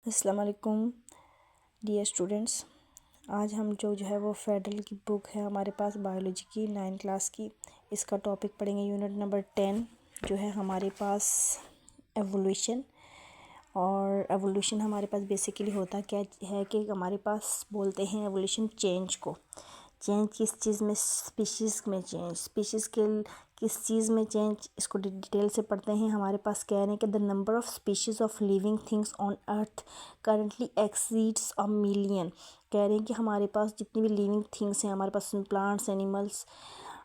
अस्सलाम वालेकुम dear students. आज हम जो है वो फेडरल की बुक है हमारे पास बायोलॉजी की 9 क्लास की, इसका टॉपिक पढ़ेंगे यूनिट नंबर 10 जो है हमारे पास एवोल्यूशन। और एवोल्यूशन हमारे पास बेसिकली होता क्या है कि हमारे पास बोलते हैं एवोल्यूशन चेंज को। चेंज किस चीज़ में? स्पीशीज़ में चेंज। स्पीशीज़ के किस चीज़ में चेंज, इसको डिटेल से पढ़ते हैं। हमारे पास कह रहे हैं कि the number of species of living things on earth currently exceeds a million. कह रहे हैं कि हमारे पास जितनी भी लिविंग थिंग्स हैं, हमारे पास प्लांट्स, एनिमल्स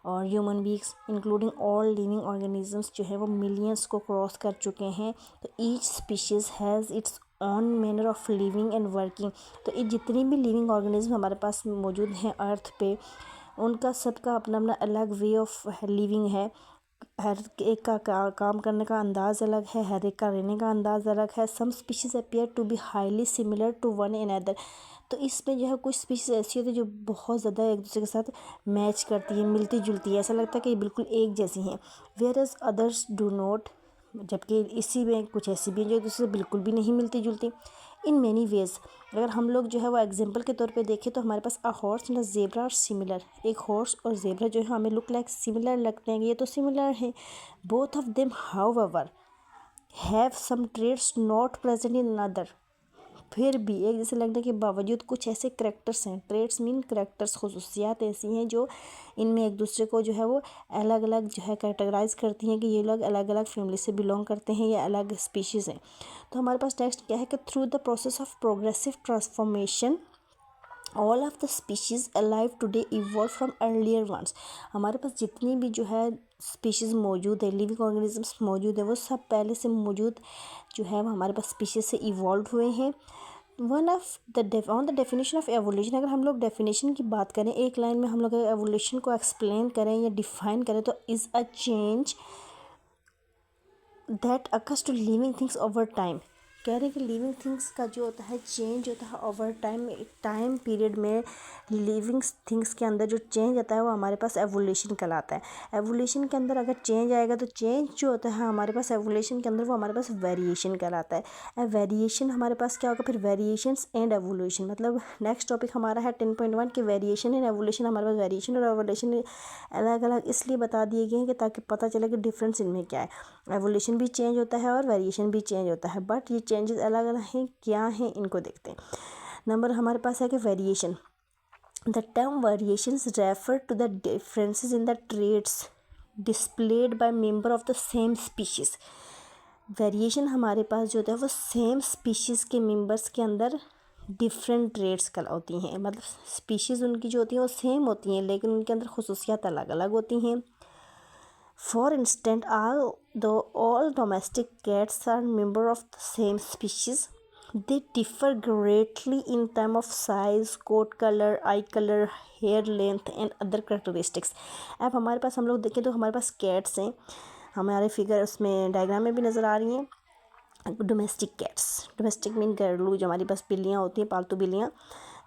और human beings including all living organisms जो है वो मिलियंस को क्रॉस कर चुके हैं। तो each species has its on manner of living and working. तो ये जितनी भी लिविंग ऑर्गेनिज्म हमारे पास मौजूद हैं अर्थ पे, उनका सबका अपना अपना अलग वे ऑफ लिविंग है। हर एक का काम करने का अंदाज़ अलग है, हर एक का रहने का अंदाज़ अलग है। Some species appear to be highly similar to one another. तो इसमें जो है कुछ स्पीशीज़ ऐसी होती है जो बहुत ज़्यादा एक दूसरे के साथ मैच करती है, मिलती जुलती है, ऐसा लगता है कि ये बिल्कुल एक जैसी हैं। Whereas others do not, जबकि इसी में कुछ ऐसी भी हैं जो एक दूसरे से बिल्कुल भी नहीं मिलती जुलती। इन मैनी वेज़, अगर हम लोग जो है वो एग्जांपल के तौर पे देखें तो हमारे पास a horse and a zebra are similar. एक हॉर्स और ज़ेब्रा जो है हमें लुक लाइक सिमिलर लगते हैं, ये तो सिमिलर हैं। Both of them however have some traits not present in another. फिर भी एक जैसे लगने के बावजूद कुछ ऐसे करेक्टर्स हैं, ट्रेट्स मीन करेक्टर्स, खुसूसियात ऐसी हैं जो इनमें एक दूसरे को जो है वो अलग अलग जो है कैटेगराइज करती हैं कि ये लोग अलग अलग फैमिली से बिलोंग करते हैं, ये अलग स्पीशीज़ हैं। तो हमारे पास टेक्स्ट क्या है कि through the process of progressive transformation all of the species alive today evolve from earlier ones. हमारे पास जितनी भी जो है स्पीशीज़ मौजूद है, लिविंग ऑर्गेनिजम्स मौजूद है, वो सब पहले से मौजूद जो है वो हमारे पास स्पीशीज़ से इवॉल्व हुए हैं। One of the on the definition of evolution, अगर हम लोग डेफिनेशन की बात करें, एक लाइन में हम लोग एवोल्यूशन को एक्सप्लेन करें या डिफाइन करें तो is a change that occurs to living things over time. कह रहे हैं कि लिविंग थिंग्स का जो होता है चेंज होता है ओवर टाइम, एक टाइम पीरियड में लिविंग थिंग्स के अंदर जो चेंज आता है वो हमारे पास एवोल्यूशन कहलाता है। एवोल्यूशन के अंदर अगर चेंज आएगा तो चेंज जो होता है हमारे पास एवोल्यूशन के अंदर वो हमारे पास वेरिएशन कहलाता है। वेरिएशन हमारे पास क्या होगा फिर? Variations and evolution. मतलब नेक्स्ट टॉपिक हमारा है 10.1 कि वेरिएशन एंड एवोल्यूशन। हमारे पास वेरिएशन और एवोल्यूशन अलग अलग इसलिए बता दिए गए हैं कि ताकि पता चले कि डिफरेंस इनमें क्या है। एवोल्यूशन भी चेंज होता है और वेरिएशन भी चेंज होता है, बट ये चेंजेस अलग अलग हैं। क्या हैं इनको देखते हैं। नंबर हमारे पास है कि variation, the term variations refer to the differences in the traits displayed by member of the same species. Variation हमारे पास जो होता है वो सेम स्पीशीज़ के मेंबर्स के अंदर डिफरेंट ट्रेट्स होती हैं। मतलब स्पीशीज़ उनकी जो होती हैं वो सेम होती हैं लेकिन उनके अंदर खुसूसियात अलग अलग होती हैं। For instance, all domestic cats are members of the same species. They differ greatly in terms of size, coat color, eye color, hair length and other characteristics. अब हमारे पास हम लोग देखें तो हमारे पास कैट्स हैं, हमारे फिगर उसमें डायग्राम में भी नज़र आ रही हैं। डोमेस्टिक कैट्स, डोमेस्टिक मीन घरेलू, जो हमारी पास बिल्लियाँ होती हैं, पालतू बिल्लियाँ।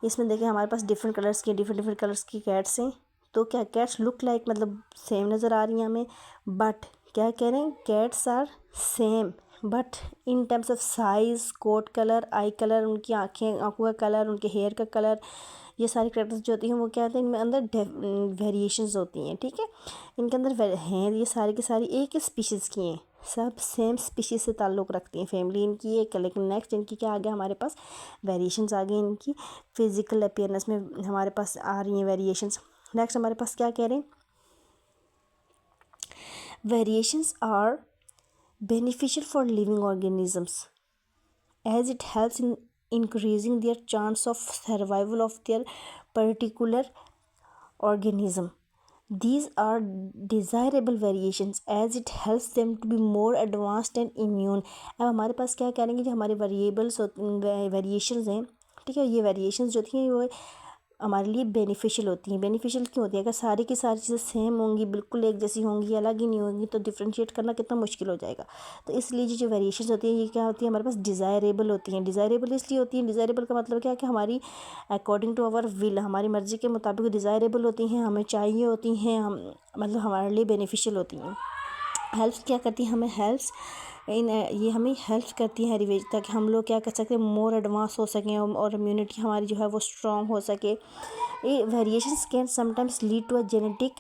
इसमें देखें हमारे पास डिफरेंट कलर्स की कैट्स हैं। तो क्या कैट्स लुक लाइक मतलब सेम नज़र आ रही हैं हमें, बट क्या कह रहे हैं? Cats are same but in terms of size, coat colour, eye colour, उनकी आँखों का कलर, उनके हेयर का कलर, ये सारी कैरेक्टर्स जो होती हैं वो क्या होते हैं, इनमें अंदर वेरिएशंस होती हैं। ठीक है, इनके अंदर हैं, ये सारी की सारी एक ही स्पीशीज़ की हैं, सब सेम स्पीशीज़ से ताल्लुक़ रखती हैं, फैमिली इनकी एक। लेकिन नेक्स्ट इनकी क्या आ गया हमारे पास? वेरिएशंस आ गई इनकी फिज़िकल अपीयरेंस में हमारे पास आ रही हैं वेरिएशंस। नेक्स्ट हमारे पास क्या कह रहे हैं? Variations are beneficial for living organisms as it helps in increasing their chance of survival of their particular organism. These are desirable variations as it helps them to be more advanced and immune. अब हमारे पास क्या करेंगे, जो हमारे variations हैं, ठीक है, ये वेरिएशंस जो थी वो हमारे लिए बेनिफिशियल होती हैं। बेनिफिशियल क्यों होती है? अगर सारी की सारी चीज़ें सेम होंगी, बिल्कुल एक जैसी होंगी, अलग ही नहीं होंगी, तो डिफ्रेंशिएट करना कितना मुश्किल हो जाएगा। तो इसलिए जो वेरिएशंस होती हैं ये क्या होती है? हमारे पास डिज़ायरेबल होती हैं। डिज़ायरेबल इसलिए होती हैं, डिज़ायरेबल का मतलब क्या है कि हमारी अकॉर्डिंग टू आवर विल, हमारी मर्ज़ी के मुताबिक डिज़ायरेबल होती हैं, हमें चाहिए होती हैं, हम मतलब हमारे लिए बेनिफिशियल होती हैं। हेल्प्स क्या करती हैं? हमें हेल्प्स ये हमें हेल्प करती है रिवेज, ताकि हम लोग क्या कर सकते हैं, मोर एडवांस हो सकें और इम्यूनिटी हमारी जो है वो स्ट्रॉन्ग हो सके। ये variations can sometimes lead to a genetic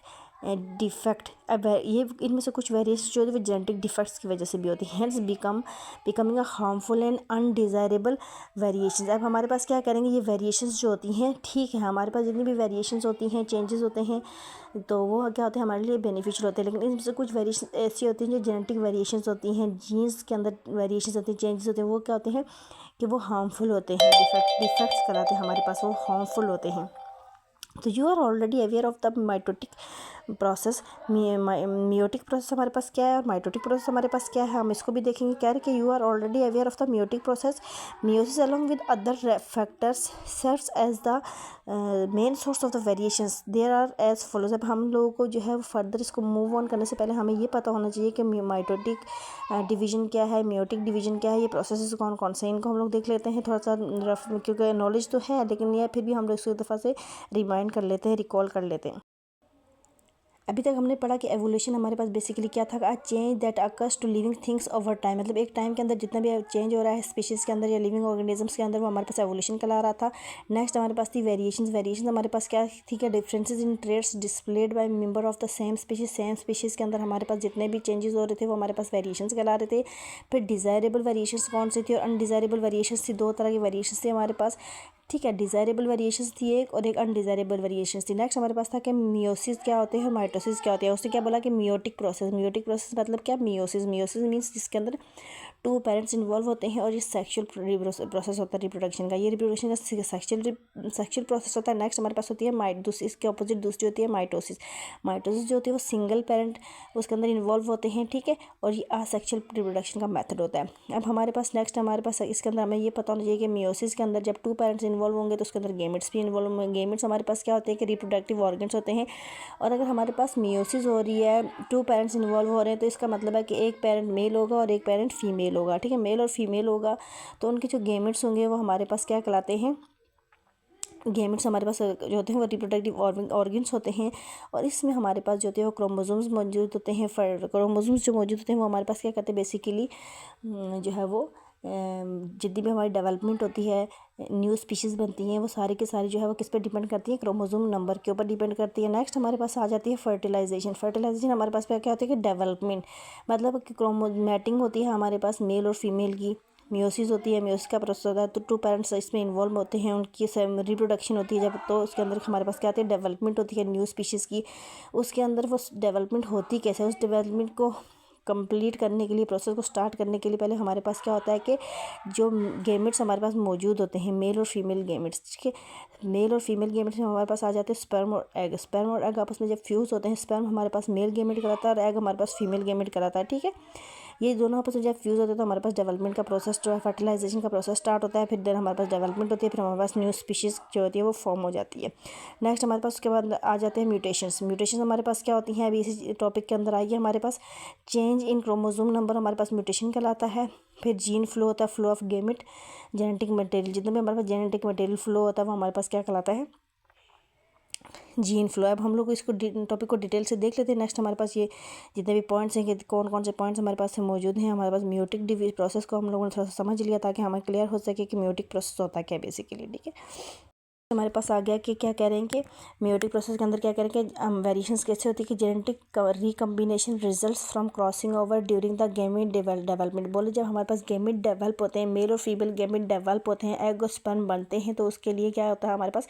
defect. अब ये इनमें से कुछ वेरिएशन जो है वो जेनेटिक डिफेक्ट्स की वजह से भी होती है, hence becoming a harmful and undesirable variations. अब हमारे पास क्या करेंगे, ये वेरिएशंस जो होती हैं, ठीक है, हमारे पास जितनी भी वेरिएशंस होती हैं, चेंजेस होते हैं, तो वो क्या होते हैं, हमारे लिए बेनिफिशियल होते हैं। लेकिन इनमें से कुछ वेरिएशन ऐसी होती हैं जो जेनेटिक वेरिएशंस होती हैं, जीन्स के अंदर वेरिएशंस होती हैं, चेंजेस होते हैं, वो क्या होते हैं कि वो हार्मफुल होते हैं, डिफेक्ट्स कराते हैं हमारे पास, वो हार्मफुल होते हैं। तो you are already aware of the mitotic process. Meiotic process हमारे पास क्या है और माइटोटिक प्रोसेस हमारे पास क्या है, हम इसको भी देखेंगे। क्या है कि you are already aware of the meiotic process. Meiosis along with other factors serves as the main source of the variations. There are as follows. अब हम लोगों को जो है फर्दर इसको मूव ऑन करने से पहले हमें ये पता होना चाहिए कि माइटोटिक डिवीजन क्या है, मियोटिक डिवीजन क्या है, ये प्रोसेस कौन कौन से, इनको हम लोग देख लेते हैं थोड़ा सा रफ, क्योंकि नॉलेज तो है लेकिन यह फिर भी हम लोग इसको एक दफ़ा से रिमाइंड कर लेते हैं, रिकॉल कर लेते हैं। अभी तक हमने पढ़ा कि एवोल्यूशन हमारे पास बेसिकली क्या था, a change that occurs to living things over time. मतलब एक टाइम के अंदर जितना भी चेंज हो रहा है स्पीशीज़ के अंदर या लिविंग ऑर्गेनिजम्स के अंदर, वो हमारे पास एवोल्यूशन कहला रहा था। नेक्स्ट हमारे पास थी वेरिएशन हमारे पास क्या थी, क्या differences in traits displayed by member of the same species के अंदर हमारे पास जितने भी चेंजेस हो रहे थे वो हमारे पास वेरिएशंस कहला रहे थे। फिर डिज़ायरेबल वेरिएशंस कौन सी थी और अनडिज़ायरेबल वेरिएशंस थी, दो तरह की वेरिएशंस थी हमारे पास, ठीक है। डिज़ायरेबल वेरिएशंस थी एक और एक अनडिज़ायरेबल वेरिएशंस थी। नेक्स्ट हमारे पास था कि मियोसिस क्या होते हैं और माइटोसिस क्या होती है। उसने क्या बोला कि मियोटिक प्रोसेस मतलब क्या, मियोसिस मीन्स जिसके अंदर टू पेरेंट्स इन्वॉल्व होते हैं और ये सेक्शुअल प्रोसेस होता है रिप्रोडक्शन का, ये रिप्रोडक्शन का सेक्शुअल प्रोसेस होता है। नेक्स्ट हमारे पास होती है इसके ऑपोजिट दूसरी होती है माइटोसिस जो होती है वो सिंगल पेरेंट उसके अंदर इन्वॉल्व होते हैं, ठीक है, और ये असेक्शुअल रिप्रोडक्शन का मेथड होता है। अब हमारे पास नेक्स्ट हमारे पास इसके अंदर हमें ये पता होना चाहिए कि मियोसिस के अंदर जब टू पेरेंट्स इन्वॉल्व होंगे तो उसके अंदर गेमेट्स भी इन्वॉल्व होंगे। गेमेट्स हमारे पास क्या होते हैं कि रिप्रोडक्टिव ऑर्गन्स होते हैं। और अगर हमारे पास मियोसिस हो रही है, टू पेरेंट्स इन्वॉल्व हो रहे हैं, तो इसका मतलब है कि एक पेरेंट मेल होगा और एक पेरेंट फीमेल होगा, ठीक है, मेल और फीमेल होगा, तो उनके जो गेमेट्स होंगे वो हमारे पास क्या कहलाते हैं, गेमेट्स हमारे पास जो होते हैं वो रिप्रोडक्टिव ऑर्गन्स होते हैं। और इसमें हमारे पास जो होते हैं वो क्रोमोसोम्स मौजूद होते हैं। क्रोमोसोम्स जो मौजूद होते हैं वो हमारे पास क्या करते हैं, बेसिकली जो है वो जितनी भी हमारी डेवलपमेंट होती है, न्यू स्पीशीज़ बनती हैं, वो सारी की सारी जो है वो किस पे डिपेंड करती है, क्रोमोसोम नंबर के ऊपर डिपेंड करती है। नेक्स्ट हमारे पास आ जाती है फर्टिलाइजेशन हमारे पास क्या होती है कि डेवलपमेंट, मतलब कि क्रोमोमैटिंग होती है हमारे पास मेल और फीमेल की। मियोसिस होती है, मियोसिस का प्रोसेस होता है, तो टू पेरेंट्स इसमें इन्वॉल्व होते हैं, उनकी रिप्रोडक्शन होती है जब, तो उसके अंदर हमारे पास क्या आती है, डेवलपमेंट होती है न्यू स्पीशीज़ की। उसके अंदर वो डेवलपमेंट होती कैसे, उस डेवलपमेंट को कंप्लीट करने के लिए, प्रोसेस को स्टार्ट करने के लिए पहले हमारे पास क्या होता है कि जो गेमेट्स हमारे पास मौजूद होते हैं, मेल और फीमेल गेमेट्स, ठीक है, मेल और फीमेल गेमेट्स में हमारे पास आ जाते हैं स्पर्म और एग आपस में जब फ्यूज़ होते हैं, स्पर्म हमारे पास मेल गेमेट कराता है और एग हमारे पास फीमेल गेमेट कराता है, ठीक है। ये दोनों आपस में जब फ्यूज़ होते हैं तो हमारे पास डेवलपमेंट का प्रोसेस जो है, फर्टिलाइजेशन का प्रोसेस स्टार्ट होता है। फिर देन हमारे पास डेवलपमेंट होती है, फिर हमारे पास न्यू स्पीशीज़ जो होती है वो फॉर्म हो जाती है। नेक्स्ट हमारे पास उसके बाद आ जाते हैं म्यूटेशंस हमारे पास क्या होती हैं, अभी इसी टॉपिक के अंदर आइए। हमारे पास चेंज इन क्रोमोसोम नंबर हमारे पास म्यूटेशन कहलाता है। फिर जीन फ्लो होता है, flow of gamete, genetic material, जितना भी हमारे पास जेनेटिक मटेरियल फ्लो होता है वो हमारे पास क्या कहलाता है, जीन फ्लो। अब हम लोग इसको टॉपिक को डिटेल से देख लेते हैं। नेक्स्ट हमारे पास ये जितने भी पॉइंट्स हैं कि कौन कौन से पॉइंट्स हमारे पास मौजूद हैं। हमारे पास मियोटिक प्रोसेस को हम लोगों ने थोड़ा सा समझ लिया ताकि हमें क्लियर हो सके कि मियोटिक प्रोसेस होता है क्या बेसिकली, ठीक है। हमारे पास आ गया कि क्या कह रहे हैं कि मियोटिक प्रोसेस के अंदर क्या कह रहे हैं कि वेरिएशंस कैसे होती है कि genetic recombination results from crossing over during the gamete development. बोले जब हमारे पास गेमेट डेवलप होते हैं, मेल और फीमेल गेमेट डेवलप होते हैं, एग और स्पर्म बनते हैं, तो उसके लिए क्या होता है, हमारे पास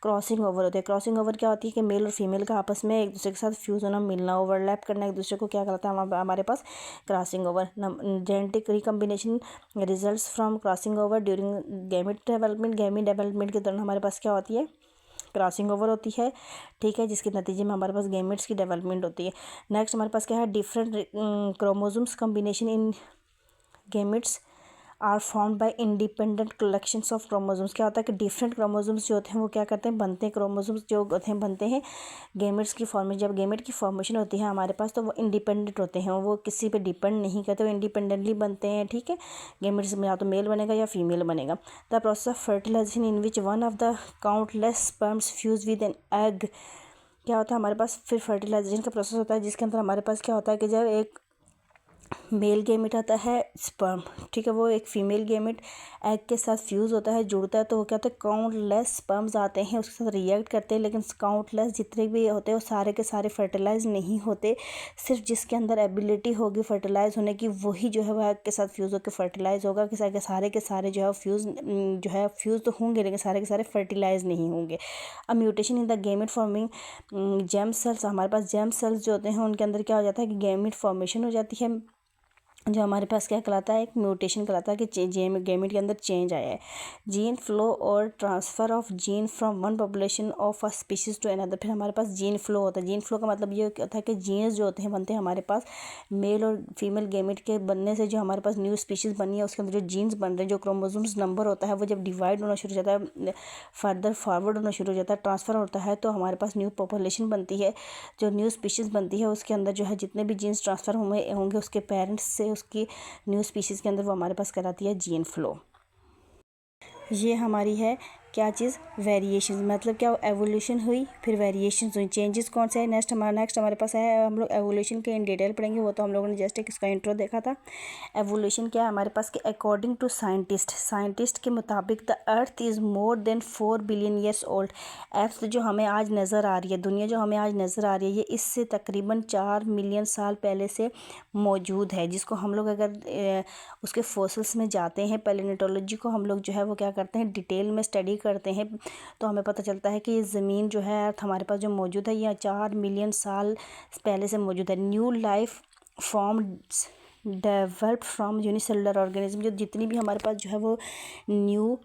क्रॉसिंग ओवर होते हैं। क्रॉसिंग ओवर क्या होती है कि मेल और फीमेल का आपस में एक दूसरे के साथ फ्यूज़ होना, मिलना, ओवरलैप करना एक दूसरे को क्या कहलाता है हमारे पास crossing over. Genetic recombination results from crossing over during gamete development के दौरान हमारे पास क्या होती है, क्रॉसिंग ओवर होती है, ठीक है, जिसके नतीजे में हमारे पास गेमेट्स की डेवलपमेंट होती है। नेक्स्ट हमारे पास क्या है, different chromosomes combination in gametes are formed by independent collections of chromosomes. क्या होता है कि डिफरेंट क्रोमोसोम्स जो होते हैं वो क्या करते हैं, बनते हैं, क्रोमोसोम्स जो होते हैं बनते हैं गेमेट्स की फॉर्मेशन। जब गेमेट की फॉर्मेशन होती है हमारे पास तो वो इंडिपेंडेंट होते हैं, वो किसी पे डिपेंड नहीं करते, वो इंडिपेंडेंटली बनते हैं, ठीक है। गेमेट्स में या तो मेल बनेगा या फीमेल बनेगा। The process of fertilisation in which one of the countless sperms fuse with an egg. क्या होता है हमारे पास फिर फर्टिलाइजेशन का प्रोसेस होता है जिसके अंदर हमारे पास क्या होता है कि जब एक मेल गेमिट आता है स्पर्म, ठीक है, वो एक फीमेल गेमिट एग के साथ फ्यूज़ होता है, जुड़ता है, तो वो क्या होता है काउंटलेस स्पर्म्स आते हैं, उसके साथ रिएक्ट करते हैं, लेकिन काउंटलेस जितने भी होते हैं वो सारे के सारे फर्टिलाइज नहीं होते। सिर्फ जिसके अंदर एबिलिटी होगी फर्टिलाइज होने की वही जो है वो एग के साथ फ्यूज़ होकर फर्टिलाइज होगा, कि सारे के सारे जो है फ्यूज़ तो होंगे लेकिन सारे के सारे फर्टिलाइज नहीं होंगे। अब mutation in the gamete forming germ cells, हमारे पास जेम सेल्स जो होते हैं उनके अंदर क्या हो जाता है कि गेमिट फॉर्मेशन हो जाती है, जो हमारे पास क्या कहलाता है, एक म्यूटेशन कहलाता है कि गेमिट के अंदर चेंज आया है। जीन फ्लो और transfer of gene from one population of a species to another. फिर हमारे पास जीन फ्लो होता है। जीन फ्लो का मतलब ये होता है कि जीन्स जो होते हैं बनते हैं हमारे पास मेल और फीमेल गेमिट के बनने से, जो हमारे पास न्यू स्पीशीज़ बनी है उसके अंदर जो जीन्स बन रहे हैं, जो क्रोमोसोम्स नंबर होता है वो जब डिवाइड होना शुरू हो जाता है, फर्दर फॉरवर्ड होना शुरू हो जाता है, ट्रांसफ़र होता है, तो हमारे पास न्यू पॉपुलेशन बनती है, जो न्यू स्पीशीज़ बनती है उसके अंदर जो है जितने भी जीन्स ट्रांसफ़र होंगे उसके पेरेंट्स से उसकी न्यू स्पीशीज़ के अंदर वो हमारे पास कहलाती है जीन फ्लो। ये हमारी है क्या चीज़, वेरिएशन, मतलब क्या एवोल्यूशन हुई फिर वेरिएशन हुई, चेंजेस कौन से है। नेक्स्ट हमारे पास है, हम लोग एवोल्यूशन के इन डिटेल पढ़ेंगे, वो तो हम लोगों ने जस्ट एक इसका इंट्रो देखा था। एवोल्यूशन क्या है हमारे पास कि अकॉर्डिंग टू साइंटिस्ट के मुताबिक the earth is more than 4 billion years old. Earth जो हमें आज नज़र आ रही है, दुनिया जो हमें आज नज़र आ रही है, ये इससे तकरीबन 4 मिलियन साल पहले से मौजूद है, जिसको हम लोग अगर उसके फोसिल्स में जाते हैं, पैलियोंटोलॉजी को हम लोग जो है वो क्या करते हैं डिटेल में स्टडी करते हैं, तो हमें पता चलता है कि ये ज़मीन जो है अर्थ हमारे पास जो मौजूद है ये 4 मिलियन साल पहले से मौजूद है। New life form develop from unicellular organism, जो जितनी भी हमारे पास जो है वो न्यू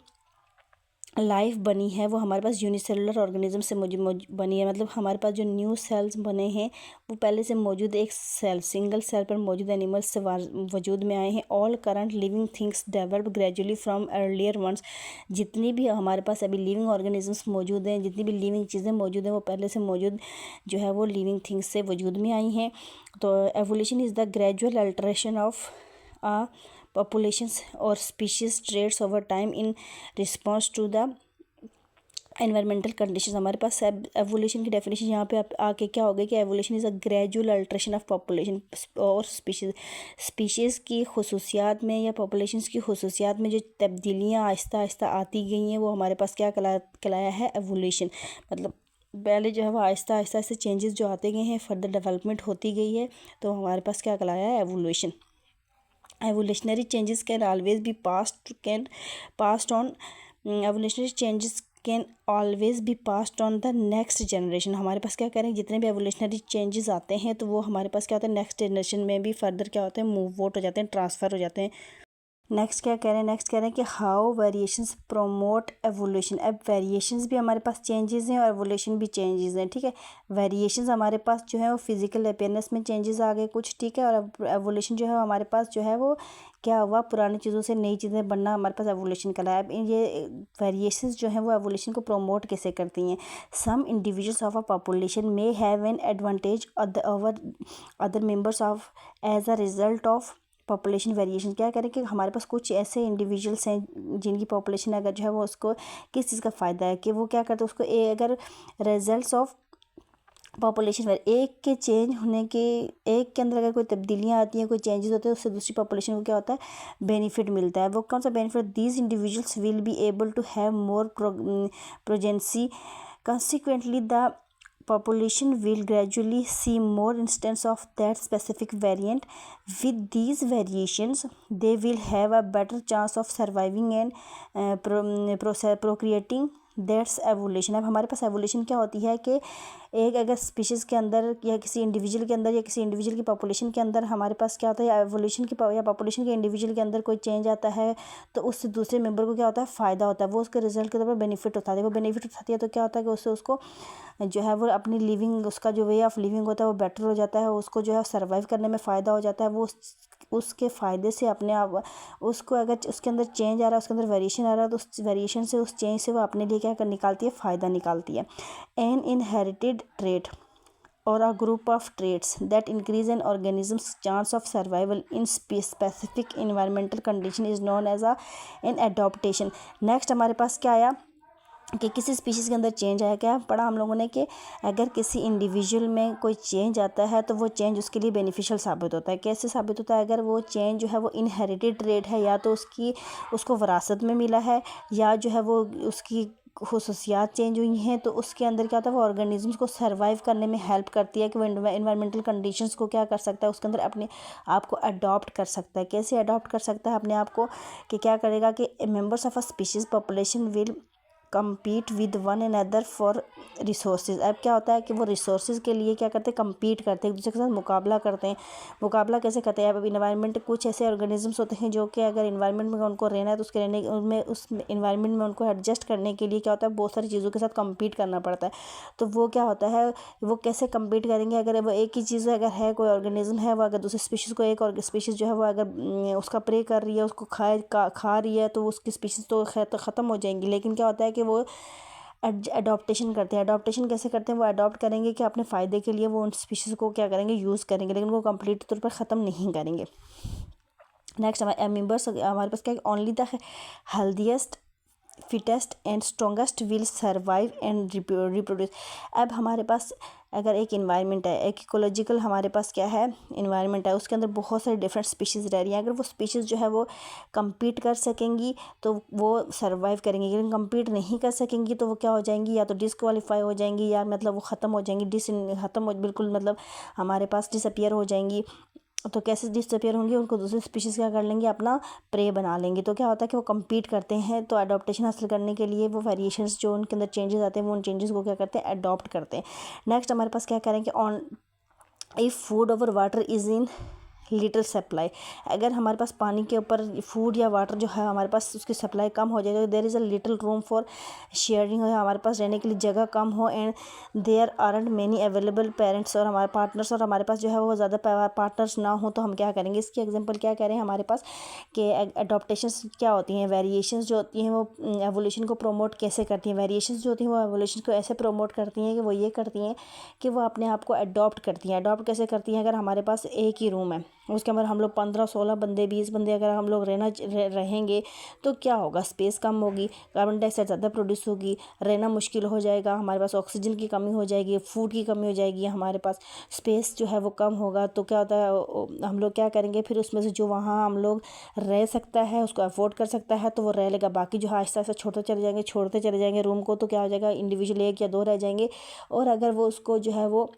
लाइफ बनी है वो हमारे पास यूनिसेलुलर ऑर्गेनिज्म से बनी है, मतलब हमारे पास जो न्यू सेल्स बने हैं वो पहले से मौजूद एक सिंगल सेल पर मौजूद एनिमल्स से वजूद में आए हैं। All current living things develop gradually from earlier ones, जितनी भी हमारे पास अभी लिविंग ऑर्गेनिजम्स मौजूद हैं, जितनी भी लिविंग चीज़ें मौजूद हैं वो पहले से मौजूद जो है वो लिविंग थिंग्स से वजूद में आई हैं। तो evolution is the gradual alteration of populations or species traits over time in response to the environmental condition. हमारे पास एवोल्यूशन की डेफिनेशन यहाँ पे आके क्या हो गई कि evolution is a gradual alteration of population और स्पीशीज़ की खसूसियात में या पॉपुलेशंस की खसूसियात में जो तब्दीलियाँ आहिस्ता आहिस्ता आती गई हैं वो हमारे पास क्या कहलाया है, एवोल्यूशन। मतलब पहले जो है वो आहिस्ता आहिस्ता से चेंजेस जो आते गए हैं, फर्दर डेवलपमेंट होती गई है, तो हमारे पास क्या कहलाया है, evolution. Evolutionary changes can always be passed on. Evolutionary changes can always be passed on the next generation। हमारे पास क्या कह रहे हैं, जितने भी एवोल्यूशनरी चेंजेस आते हैं तो वो हमारे पास क्या होता है नेक्स्ट जनरेशन में भी फर्दर क्या होते हैं मूव आउट हो जाते हैं, ट्रांसफ़र हो जाते हैं। नेक्स्ट क्या कह रहे हैं, नेक्स्ट कह रहे हैं कि हाउ वेरिएशंस प्रोमोट एवोल्यूशन। अब वेरिएशंस भी हमारे पास चेंजेस हैं और एवोल्यूशन भी चेंजेस हैं, ठीक है। वेरिएशंस हमारे पास जो है वो फिजिकल अपीयरेंस में चेंजेस आ गए कुछ, ठीक है, और एवोल्यूशन जो है हमारे पास जो है वो क्या हुआ, पुरानी चीज़ों से नई चीज़ें बनना हमारे पास एवोल्यूशन कहलाया। अब ये वेरिएशंस जो हैं वो एवोल्यूशन को प्रोमोट कैसे करती हैं। Some individuals of a population may have an advantage other members of as a result of population variation. क्या करें कि हमारे पास कुछ ऐसे इंडिविजुअल्स हैं जिनकी पॉपुलेशन अगर जो है वो उसको किस चीज़ का फ़ायदा है कि वो क्या करते हैं उसको अगर रिजल्ट्स ऑफ पॉपुलेशन एक के चेंज होने के, एक के अंदर अगर कोई तब्दीलियाँ आती हैं, कोई चेंजेस होते हैं, उससे दूसरी पॉपुलेशन को क्या होता है, बेनिफिट मिलता है। वो कौन सा benefit, these individuals will be able to have more progeny, consequently the population will gradually see more instances of that specific variant. With these variations they will have a better chance of surviving and procreating. That's evolution. अब हमारे पास evolution क्या होती है कि एक अगर species के अंदर या किसी इंडिविजुअल के अंदर या किसी इंडिविजुअल की पॉपुलेशन के अंदर हमारे पास क्या होता है, एवोल्यूशन की या पॉपुलेशन के इंडिविजुअल के अंदर कोई चेंज आता है तो उससे दूसरे मेंबर को क्या होता है, फ़ायदा होता है, वो उसके रिजल्ट के तौर पर बेनिफिट उठाते हैं। वो बेनिफिट उठाती है तो क्या होता है कि उससे उसको जो है वो अपनी लिविंग, उसका जो वे ऑफ लिविंग होता है वो बेटर हो जाता है, उसको जो है सर्वाइव करने में फ़ायदा हो जाता है। वो उसके फ़ायदे से अपने आप उसको, अगर उसके अंदर चेंज आ रहा है, उसके अंदर वेरिएशन आ रहा है, तो उस वेरिएशन से, उस चेंज से वो अपने लिए क्या कर निकालती है, फ़ायदा निकालती है। An inherited trait or a group of traits that increase an organism's chance of survival in specific environmental condition is known as an adaptation। Next हमारे पास क्या आया, कि किसी स्पीशीज़ के अंदर चेंज आया। क्या पढ़ा हम लोगों ने कि अगर किसी इंडिविजुअल में कोई चेंज आता है तो वो चेंज उसके लिए बेनिफिशियल साबित होता है। कैसे साबित होता है? अगर वो चेंज जो है वो इनहेरिटेड ट्रेट है, या तो उसको विरासत में मिला है, या जो है वो उसकी खुसूसियात चेंज हुई हैं, तो उसके अंदर क्या होता है, वो ऑर्गेनिजम्स को सर्वाइव करने में हेल्प करती है कि वो इन्वायरमेंटल कंडीशंस को क्या कर सकता है, उसके अंदर अपने आप को अडॉप्ट कर सकता है। कैसे अडॉप्ट कर सकता है अपने आप को? कि क्या करेगा कि members of a species population will compete with one another for resources। अब क्या होता है कि वो रिसोर्सेज के लिए क्या करते हैं, कम्पीट करते हैं, एक दूसरे के साथ मुकाबला करते हैं। मुकाबला कैसे करते हैं? अब इन्वायरमेंट, कुछ ऐसे ऑर्गेनिजम्स होते हैं जो कि अगर इन्वायरमेंट में उनको रहना है तो उसके रहने उनमें उस इन्वायरमेंट में उनको एडजस्ट करने के लिए क्या होता है, बहुत सारी चीज़ों के साथ कम्पीट करना पड़ता है। तो वो क्या होता है, वो कैसे कम्पीट करेंगे? अगर वो एक ही चीज़ अगर है, कोई ऑर्गेनिज्म है, वो अगर दूसरी स्पीशीज़ को, एक और स्पीशीज़ जो है वो अगर उसका प्रे कर रही है, उसको खा रही है, तो उसकी स्पीशीज़ तो ख़त्म हो जाएंगी। लेकिन क्या होता है कि वो अडॉप्टेशन करते हैं। अडॉप्टेशन कैसे करते हैं? वो अडॉप्ट करेंगे कि अपने फ़ायदे के लिए वो उन स्पीशीज़ को क्या करेंगे, यूज़ करेंगे, लेकिन वो कंप्लीट तौर पर ख़त्म नहीं करेंगे। नेक्स्ट हमारे मेंबर्स, हमारे पास क्या है, only the healthiest, fittest and strongest will survive and reproduce. अब हमारे पास अगर एक इन्वायरमेंट है, एक इकोलॉजिकल हमारे पास क्या है, इन्वायरमेंट है, उसके अंदर बहुत सारी डिफरेंट स्पीशीज़ रह रही हैं। अगर वो स्पीशीज़ जो है वो compete कर सकेंगी तो वो सर्वाइव करेंगी, लेकिन compete नहीं कर सकेंगी तो वो क्या हो जाएंगी, या तो डिसक्वालीफाई हो जाएंगी, या मतलब वो ख़त्म हो जाएंगी, ख़त्म हो, बिल्कुल मतलब हमारे पास डिसअपियर हो जाएंगी। तो कैसे डिसअपियर होंगी? उनको दूसरी स्पीशीज़ क्या कर लेंगे, अपना प्रे बना लेंगे। तो क्या होता है कि वो कम्पीट करते हैं, तो अडॉप्टेशन हासिल करने के लिए वो वेरिएशंस जो उनके अंदर चेंजेस आते हैं, वो उन चेंजेस को क्या करते हैं, अडॉप्ट करते हैं। नेक्स्ट हमारे पास क्या करेंगे, on if food over water is in little supply. अगर हमारे पास पानी के ऊपर फूड या वाटर जो है हमारे पास उसकी सप्लाई कम हो जाए, तो there is a little room for sharing, हमारे पास रहने के लिए जगह कम हो, and there aren't many available parents और हमारे पार्टनर्स, और हमारे पास जो है वो ज़्यादा पार्टनर्स ना हो, तो हम क्या करेंगे? इसकी एग्जांपल क्या करें हमारे पास कि अडॉप्टेशंस क्या होती हैं, वेरिएशंस जो होती हैं वो एवोल्यूशन को प्रमोट कैसे करती हैं। वेरिएशंस जो होती हैं वो एवोल्यूशन को ऐसे प्रमोट करती हैं कि वो ये करती हैं कि वो अपने आप को अडॉप्ट करती हैं। अडॉप्ट कैसे करती हैं? अगर हमारे पास एक ही रूम है, उसके अंदर हम लोग 15-16 बंदे, 20 बंदे अगर हम लोग रहेंगे तो क्या होगा, स्पेस कम होगी, कार्बन डाइऑक्साइड ज़्यादा प्रोड्यूस होगी, रहना मुश्किल हो जाएगा, हमारे पास ऑक्सीजन की कमी हो जाएगी, फूड की कमी हो जाएगी, हमारे पास स्पेस जो है वो कम होगा। तो क्या होता है, हम लोग क्या करेंगे फिर, उसमें से जो वहाँ हम लोग रह सकता है, उसको अफोर्ड कर सकता है, तो वो रह लेगा। बाकी जो है आहिस्ता आहिस्ता छोड़ते चले जाएंगे रूम को, तो क्या हो जाएगा, इंडिविजुअल 1 या 2 रह जाएंगे। और अगर वो उसको जो है वो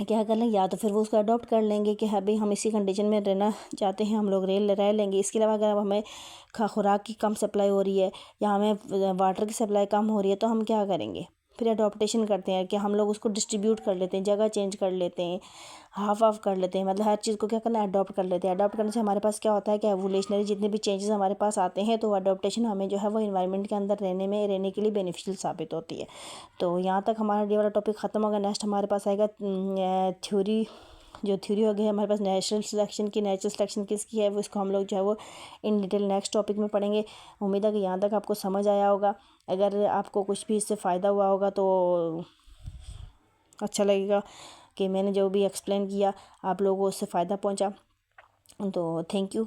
क्या कर लेंगे, या तो फिर वो उसको अडॉप्ट कर लेंगे कि हाँ भाई हम इसी कंडीशन में रहना चाहते हैं, हम लोग रह लेंगे। इसके अलावा अगर हमें खुराक की कम सप्लाई हो रही है, या हमें वाटर की सप्लाई कम हो रही है, तो हम क्या करेंगे, फिर अडॉप्टेशन करते हैं कि हम लोग उसको डिस्ट्रीब्यूट कर लेते हैं, जगह चेंज कर लेते हैं, हाफ ऑफ कर लेते हैं, मतलब हर चीज़ को क्या करना है, अडॉप्ट कर लेते हैं। अडॉप्ट करने से हमारे पास क्या होता है कि एवोल्यूशनरी जितने भी चेंजेस हमारे पास आते हैं, तो अडॉप्टेशन हमें जो है वो इन्वायरमेंट के अंदर रहने के लिए बेनिफिशियल साबित होती है। तो यहाँ तक हमारा ये वाला टॉपिक ख़त्म होगा। नेक्स्ट हमारे पास आएगा थ्योरी, जो थ्योरी हो गई हमारे पास नेचुरल सिलेक्शन किसकी है, वो इसको हम लोग जो है वो इन डिटेल नेक्स्ट टॉपिक में पढ़ेंगे। उम्मीद है कि यहाँ तक आपको समझ आया होगा। अगर आपको कुछ भी इससे फ़ायदा हुआ होगा तो अच्छा लगेगा कि मैंने जो भी एक्सप्लेन किया आप लोगों को उससे फ़ायदा पहुँचा। तो थैंक यू।